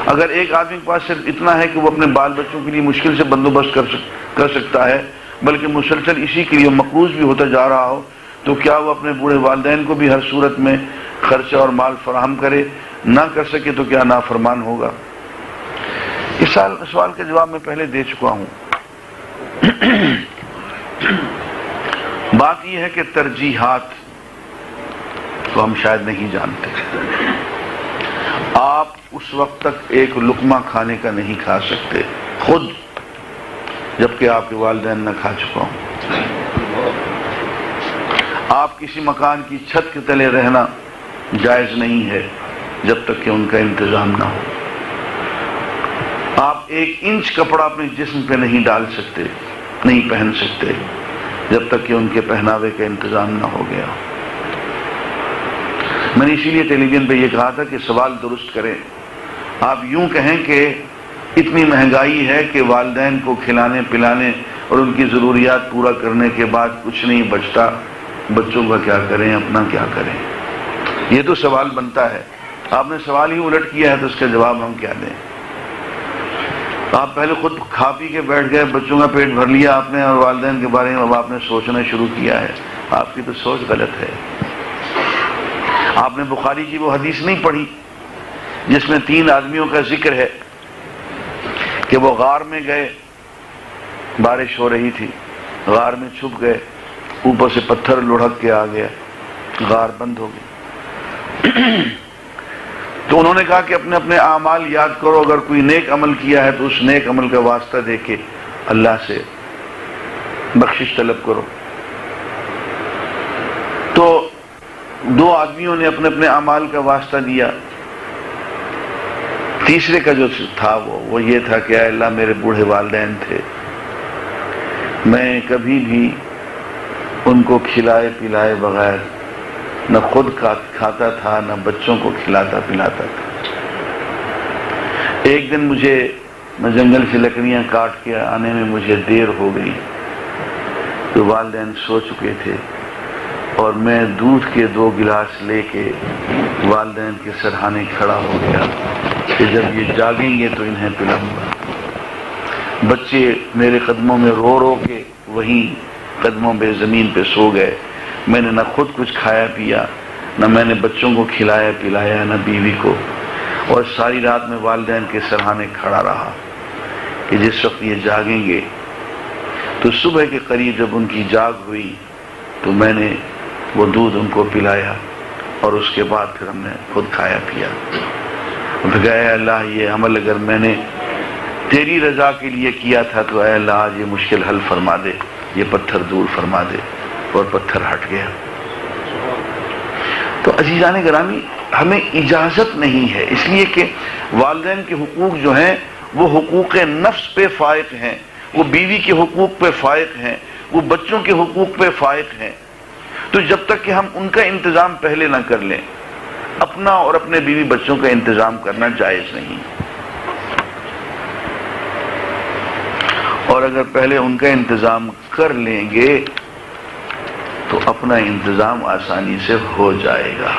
اگر ایک آدمی کے پاس صرف اتنا ہے کہ وہ اپنے بال بچوں کے لیے مشکل سے بندوبست کر سکتا ہے، بلکہ مسلسل اسی کے لیے مقروض بھی ہوتا جا رہا ہو، تو کیا وہ اپنے بوڑھے والدین کو بھی ہر صورت میں خرچہ اور مال فراہم کرے؟ نہ کر سکے تو کیا نافرمان ہوگا؟ اس سوال کا جواب میں پہلے دے چکا ہوں۔ بات یہ ہے کہ ترجیحات کو ہم شاید نہیں جانتے۔ آپ اس وقت تک ایک لقمہ کھانے کا نہیں کھا سکتے خود جبکہ آپ کے والدین نہ کھا چکا ہوں۔ آپ کسی مکان کی چھت کے تلے رہنا جائز نہیں ہے جب تک کہ ان کا انتظام نہ ہو۔ آپ 1 انچ کپڑا اپنے جسم پہ نہیں ڈال سکتے، نہیں پہن سکتے جب تک کہ ان کے پہناوے کا انتظام نہ ہو گیا۔ میں نے اسی لیے ٹیلی ویژن پہ یہ کہا تھا کہ سوال درست کریں۔ آپ یوں کہیں کہ اتنی مہنگائی ہے کہ والدین کو کھلانے پلانے اور ان کی ضروریات پورا کرنے کے بعد کچھ نہیں بچتا، بچوں کا کیا کریں، اپنا کیا کریں؟ یہ تو سوال بنتا ہے۔ آپ نے سوال ہی الٹ کیا ہے تو اس کا جواب ہم کیا دیں؟ آپ پہلے خود کھا پی کے بیٹھ گئے، بچوں کا پیٹ بھر لیا آپ نے، اور والدین کے بارے میں اب آپ نے سوچنا شروع کیا ہے۔ آپ کی تو سوچ غلط ہے۔ آپ نے بخاری کی وہ حدیث نہیں پڑھی جس میں 3 آدمیوں کا ذکر ہے کہ وہ غار میں گئے، بارش ہو رہی تھی، غار میں چھپ گئے، اوپر سے پتھر لڑھک کے آ گیا، غار بند ہو گئی۔ تو انہوں نے کہا کہ اپنے اپنے اعمال یاد کرو، اگر کوئی نیک عمل کیا ہے تو اس نیک عمل کا واسطہ دے کے اللہ سے بخشش طلب کرو۔ تو 2 آدمیوں نے اپنے اپنے اعمال کا واسطہ دیا۔ تیسرے کا جو تھا وہ یہ تھا کہ اے اللہ میرے بوڑھے والدین تھے، میں کبھی بھی ان کو کھلائے پلائے بغیر نہ خود کھاتا تھا نہ بچوں کو کھلاتا پلاتا تھا۔ ایک دن میں جنگل سے لکڑیاں کاٹ کے آنے میں مجھے دیر ہو گئی تو والدین سو چکے تھے، اور میں دودھ کے 2 گلاس لے کے والدین کے سرہانے کھڑا ہو گیا کہ جب یہ جاگیں گے تو انہیں پلاؤں گا۔ بچے میرے قدموں میں رو رو کے وہیں قدموں پہ زمین پہ سو گئے۔ میں نے نہ خود کچھ کھایا پیا، نہ میں نے بچوں کو کھلایا پلایا، نہ بیوی کو، اور ساری رات میں والدین کے سرہانے کھڑا رہا کہ جس وقت یہ جاگیں گے۔ تو صبح کے قریب جب ان کی جاگ ہوئی تو میں نے وہ دودھ ان کو پلایا، اور اس کے بعد پھر ہم نے خود کھایا پیا۔ پھر کہا اے اللہ یہ عمل اگر میں نے تیری رضا کے لیے کیا تھا تو اے اللہ آج یہ مشکل حل فرما دے، یہ پتھر دور فرما دے، اور پتھر ہٹ گیا۔ تو عزیزان گرامی، ہمیں اجازت نہیں ہے، اس لیے کہ والدین کے حقوق جو ہیں وہ حقوق نفس پہ فائق ہیں، وہ بیوی کے حقوق پہ فائق ہیں، وہ بچوں کے حقوق پہ فائق ہیں۔ تو جب تک کہ ہم ان کا انتظام پہلے نہ کر لیں، اپنا اور اپنے بیوی بچوں کا انتظام کرنا جائز نہیں۔ اور اگر پہلے ان کا انتظام کر لیں گے تو اپنا انتظام آسانی سے ہو جائے گا۔